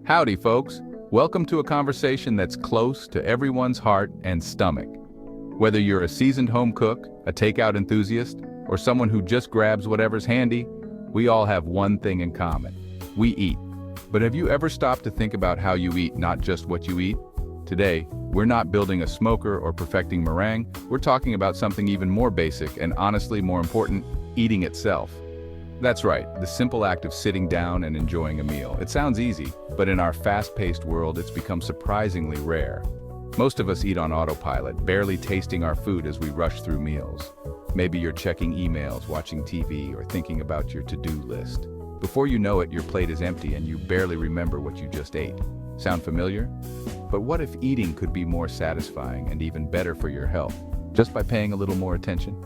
Howdy, folks. Welcome to a conversation that's close to everyone's heart and stomach. Whether you're a seasoned home cook, a takeout enthusiast, or someone who just grabs whatever's handy, we all have one thing in common. We eat. But have you ever stopped to think about how you eat, not just what you eat? Today, we're not building a smoker or perfecting meringue. We're talking about something even more basic and honestly more important, eating itself. That's right, the simple act of sitting down and enjoying a meal. It sounds easy, but in our fast-paced world, it's become surprisingly rare. Most of us eat on autopilot, barely tasting our food as we rush through meals. Maybe you're checking emails, watching TV, or thinking about your to-do list. Before you know it, your plate is empty and you barely remember what you just ate. Sound familiar? But what if eating could be more satisfying and even better for your health, just by paying a little more attention?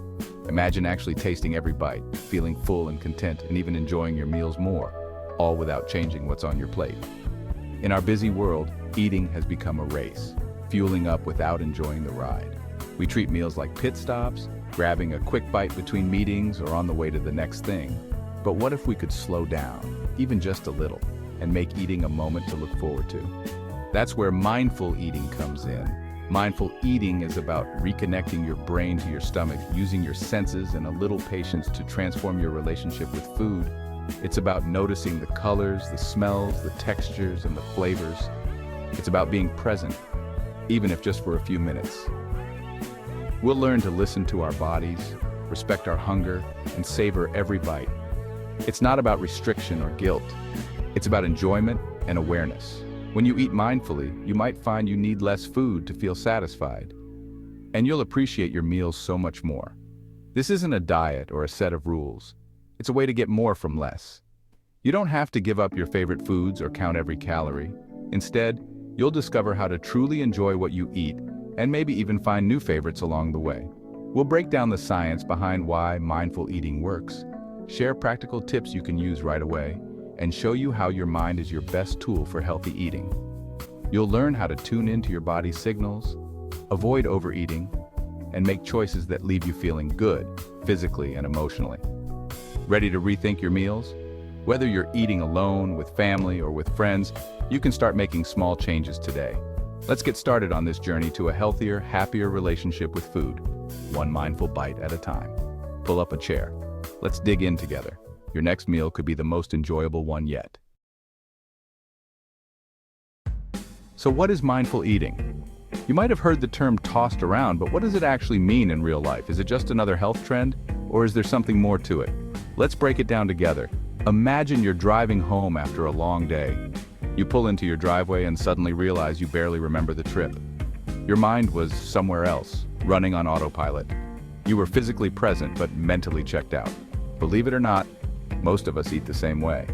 Imagine actually tasting every bite, feeling full and content, and even enjoying your meals more, all without changing what's on your plate. In our busy world, eating has become a race, fueling up without enjoying the ride. We treat meals like pit stops, grabbing a quick bite between meetings or on the way to the next thing. But what if we could slow down, even just a little, and make eating a moment to look forward to? That's where mindful eating comes in. Mindful eating is about reconnecting your brain to your stomach, using your senses and a little patience to transform your relationship with food. It's about noticing the colors, the smells, the textures, and the flavors. It's about being present, even if just for a few minutes. We'll learn to listen to our bodies, respect our hunger, and savor every bite. It's not about restriction or guilt. It's about enjoyment and awareness. When you eat mindfully, you might find you need less food to feel satisfied, and you'll appreciate your meals so much more. This isn't a diet or a set of rules. It's a way to get more from less. You don't have to give up your favorite foods or count every calorie. Instead, you'll discover how to truly enjoy what you eat and maybe even find new favorites along the way. We'll break down the science behind why mindful eating works, share practical tips you can use right away, and show you how your mind is your best tool for healthy eating. You'll learn how to tune into your body's signals, avoid overeating, and make choices that leave you feeling good, physically and emotionally. Ready to rethink your meals? Whether you're eating alone, with family, or with friends, you can start making small changes today. Let's get started on this journey to a healthier, happier relationship with food, one mindful bite at a time. Pull up a chair. Let's dig in together. Your next meal could be the most enjoyable one yet. So what is mindful eating? You might have heard the term tossed around, but what does it actually mean in real life? Is it just another health trend, or is there something more to it? Let's break it down together. Imagine you're driving home after a long day. You pull into your driveway and suddenly realize you barely remember the trip. Your mind was somewhere else, running on autopilot. You were physically present, but mentally checked out. Believe it or not, most of us eat the same way.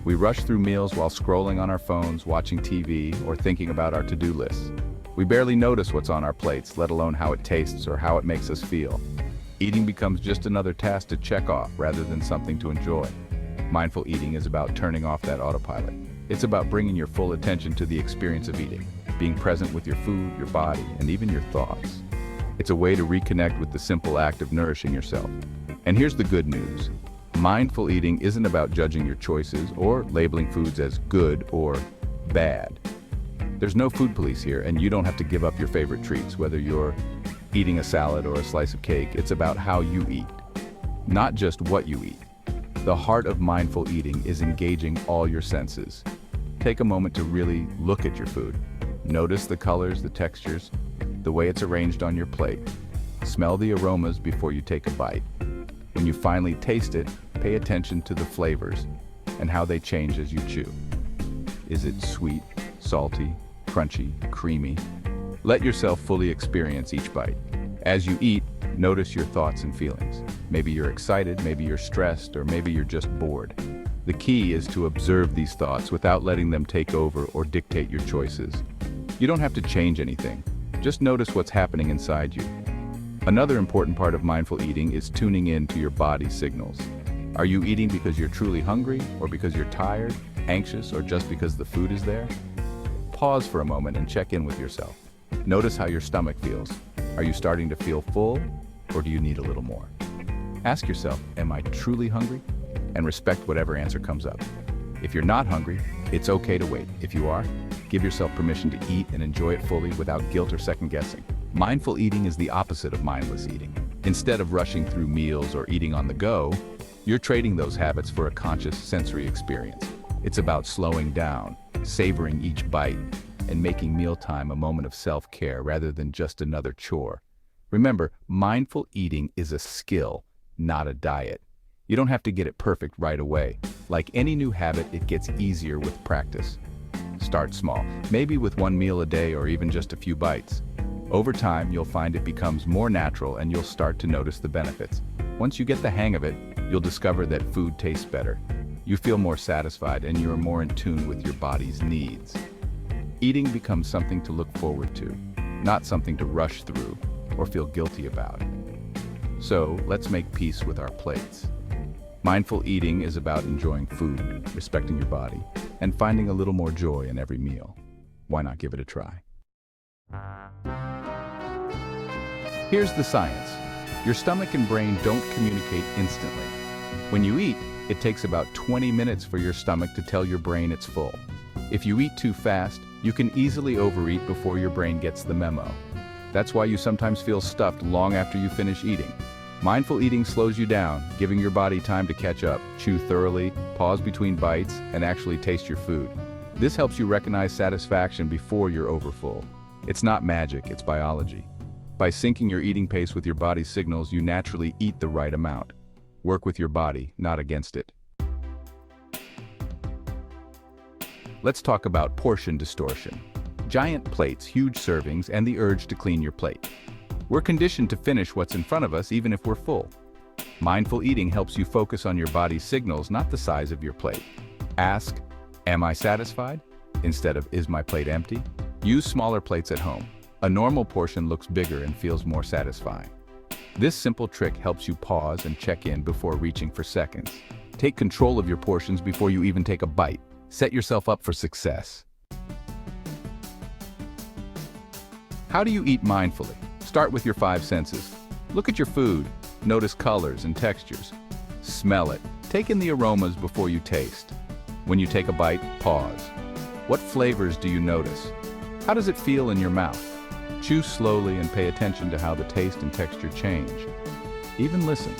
We rush through meals while scrolling on our phones, watching TV, or thinking about our to-do lists. We barely notice what's on our plates, let alone how it tastes or how it makes us feel. Eating becomes just another task to check off rather than something to enjoy. Mindful eating is about turning off that autopilot. It's about bringing your full attention to the experience of eating, being present with your food, your body, and even your thoughts. It's a way to reconnect with the simple act of nourishing yourself. And here's the good news. Mindful eating isn't about judging your choices or labeling foods as good or bad. There's no food police here, and you don't have to give up your favorite treats, whether you're eating a salad or a slice of cake. It's about how you eat, not just what you eat. The heart of mindful eating is engaging all your senses. Take a moment to really look at your food. Notice the colors, the textures, the way it's arranged on your plate. Smell the aromas before you take a bite. When you finally taste it, pay attention to the flavors and how they change as you chew. Is it sweet, salty, crunchy, creamy? Let yourself fully experience each bite. As you eat, notice your thoughts and feelings. Maybe you're excited, maybe you're stressed, or maybe you're just bored. The key is to observe these thoughts without letting them take over or dictate your choices. You don't have to change anything. Just notice what's happening inside you. Another important part of mindful eating is tuning in to your body's signals. Are you eating because you're truly hungry, or because you're tired, anxious, or just because the food is there? Pause for a moment and check in with yourself. Notice how your stomach feels. Are you starting to feel full, or do you need a little more? Ask yourself, am I truly hungry? And respect whatever answer comes up. If you're not hungry, it's okay to wait. If you are, give yourself permission to eat and enjoy it fully without guilt or second guessing. Mindful eating is the opposite of mindless eating. Instead of rushing through meals or eating on the go, you're trading those habits for a conscious sensory experience. It's about slowing down, savoring each bite, and making mealtime a moment of self-care rather than just another chore. Remember, mindful eating is a skill, not a diet. You don't have to get it perfect right away. Like any new habit, it gets easier with practice. Start small, maybe with one meal a day or even just a few bites. Over time, you'll find it becomes more natural and you'll start to notice the benefits. Once you get the hang of it, you'll discover that food tastes better. You feel more satisfied and you're more in tune with your body's needs. Eating becomes something to look forward to, not something to rush through or feel guilty about. So, let's make peace with our plates. Mindful eating is about enjoying food, respecting your body, and finding a little more joy in every meal. Why not give it a try? Here's the science. Your stomach and brain don't communicate instantly. When you eat, it takes about 20 minutes for your stomach to tell your brain it's full. If you eat too fast, you can easily overeat before your brain gets the memo. That's why you sometimes feel stuffed long after you finish eating. Mindful eating slows you down, giving your body time to catch up, chew thoroughly, pause between bites, and actually taste your food. This helps you recognize satisfaction before you're overfull. It's not magic, it's biology. By syncing your eating pace with your body's signals, you naturally eat the right amount. Work with your body, not against it. Let's talk about portion distortion. Giant plates, huge servings, and the urge to clean your plate. We're conditioned to finish what's in front of us even if we're full. Mindful eating helps you focus on your body's signals, not the size of your plate. Ask, am I satisfied? Instead of, is my plate empty? Use smaller plates at home. A normal portion looks bigger and feels more satisfying. This simple trick helps you pause and check in before reaching for seconds. Take control of your portions before you even take a bite. Set yourself up for success. How do you eat mindfully? Start with your 5 senses. Look at your food. Notice colors and textures. Smell it. Take in the aromas before you taste. When you take a bite, pause. What flavors do you notice? How does it feel in your mouth? Chew slowly and pay attention to how the taste and texture change. Even listen.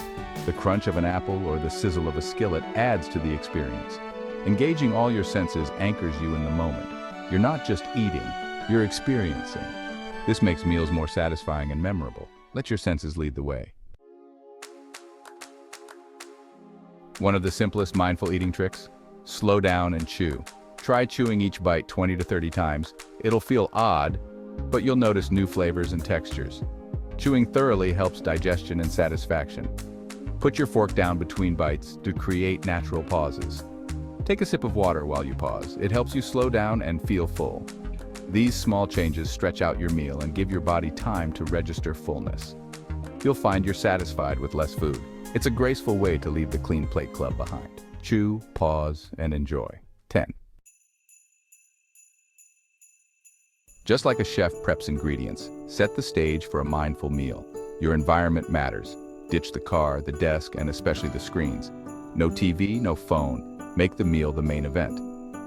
The crunch of an apple or the sizzle of a skillet adds to the experience. Engaging all your senses anchors you in the moment. You're not just eating, you're experiencing. This makes meals more satisfying and memorable. Let your senses lead the way. One of the simplest mindful eating tricks? Slow down and chew. Try chewing each bite 20 to 30 times. It'll feel odd, but you'll notice new flavors and textures. Chewing thoroughly helps digestion and satisfaction. Put your fork down between bites to create natural pauses. Take a sip of water while you pause. It helps you slow down and feel full. These small changes stretch out your meal and give your body time to register fullness. You'll find you're satisfied with less food. It's a graceful way to leave the clean plate club behind. Chew, pause, and enjoy. 10. Just like a chef preps ingredients, set the stage for a mindful meal. Your environment matters. Ditch the car, the desk, and especially the screens. No TV, no phone. Make the meal the main event.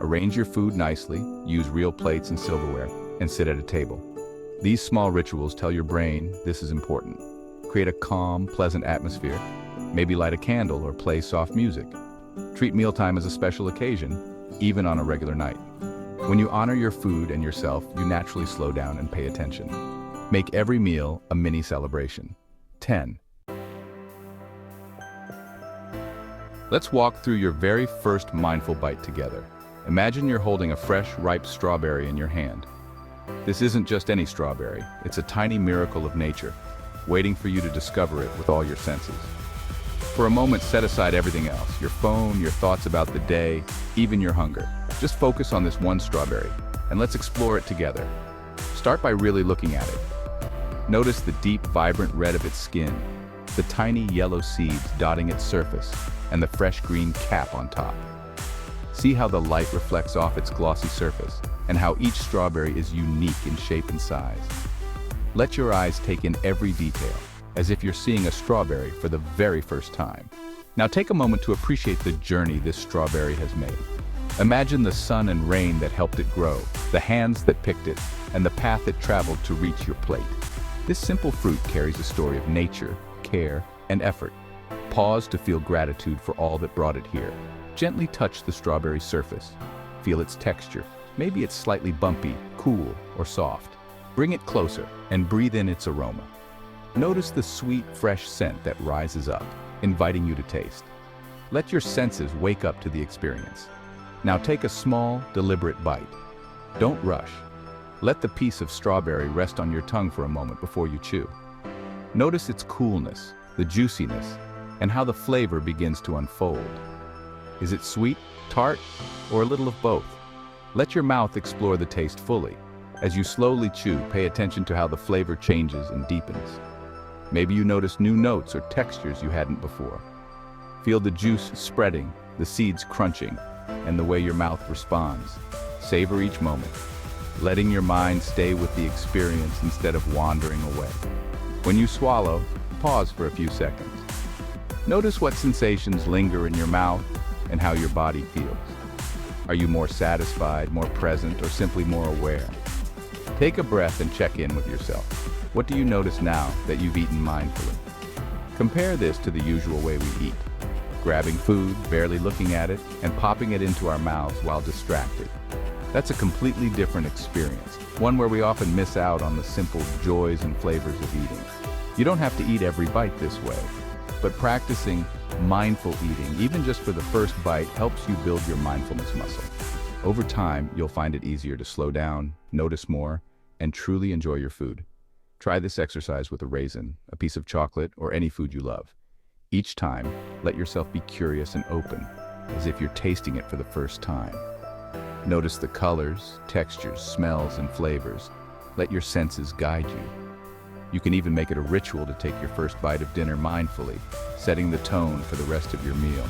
Arrange your food nicely, use real plates and silverware, and sit at a table. These small rituals tell your brain this is important. Create a calm, pleasant atmosphere. Maybe light a candle or play soft music. Treat mealtime as a special occasion, even on a regular night. When you honor your food and yourself, you naturally slow down and pay attention. Make every meal a mini celebration. 10. Let's walk through your very first mindful bite together. Imagine you're holding a fresh, ripe strawberry in your hand. This isn't just any strawberry, it's a tiny miracle of nature, waiting for you to discover it with all your senses. For a moment, set aside everything else, your phone, your thoughts about the day, even your hunger. Just focus on this one strawberry, and let's explore it together. Start by really looking at it. Notice the deep, vibrant red of its skin, the tiny yellow seeds dotting its surface, and the fresh green cap on top. See how the light reflects off its glossy surface, and how each strawberry is unique in shape and size. Let your eyes take in every detail, as if you're seeing a strawberry for the very first time. Now take a moment to appreciate the journey this strawberry has made. Imagine the sun and rain that helped it grow, the hands that picked it, and the path it traveled to reach your plate. This simple fruit carries a story of nature, care, and effort. Pause to feel gratitude for all that brought it here. Gently touch the strawberry surface. Feel its texture. Maybe it's slightly bumpy, cool, or soft. Bring it closer and breathe in its aroma. Notice the sweet, fresh scent that rises up, inviting you to taste. Let your senses wake up to the experience. Now take a small, deliberate bite. Don't rush. Let the piece of strawberry rest on your tongue for a moment before you chew. Notice its coolness, the juiciness, and how the flavor begins to unfold. Is it sweet, tart, or a little of both? Let your mouth explore the taste fully. As you slowly chew, pay attention to how the flavor changes and deepens. Maybe you notice new notes or textures you hadn't before. Feel the juice spreading, the seeds crunching, and the way your mouth responds. Savor each moment, letting your mind stay with the experience instead of wandering away. When you swallow, pause for a few seconds. Notice what sensations linger in your mouth and how your body feels. Are you more satisfied, more present, or simply more aware? Take a breath and check in with yourself. What do you notice now that you've eaten mindfully? Compare this to the usual way we eat. Grabbing food, barely looking at it, and popping it into our mouths while distracted. That's a completely different experience, one where we often miss out on the simple joys and flavors of eating. You don't have to eat every bite this way, but practicing mindful eating, even just for the first bite, helps you build your mindfulness muscle. Over time, you'll find it easier to slow down, notice more, and truly enjoy your food. Try this exercise with a raisin, a piece of chocolate, or any food you love. Each time, let yourself be curious and open, as if you're tasting it for the first time. Notice the colors, textures, smells, and flavors. Let your senses guide you. You can even make it a ritual to take your first bite of dinner mindfully, setting the tone for the rest of your meal.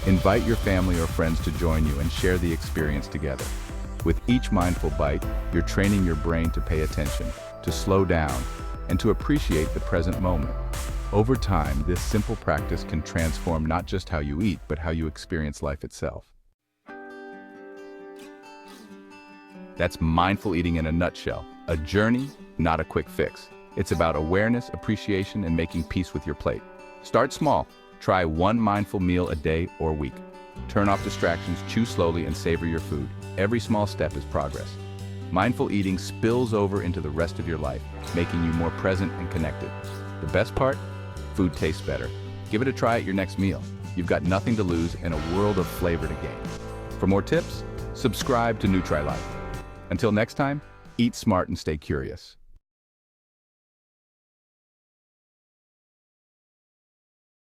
Invite your family or friends to join you and share the experience together. With each mindful bite, you're training your brain to pay attention, to slow down, and to appreciate the present moment. Over time, this simple practice can transform not just how you eat, but how you experience life itself. That's mindful eating in a nutshell. A journey, not a quick fix. It's about awareness, appreciation, and making peace with your plate. Start small. Try one mindful meal a day or week. Turn off distractions, chew slowly, and savor your food. Every small step is progress. Mindful eating spills over into the rest of your life, making you more present and connected. The best part? Food tastes better. Give it a try at your next meal. You've got nothing to lose and a world of flavor to gain. For more tips, subscribe to Nutreylife. Until next time, eat smart and stay curious.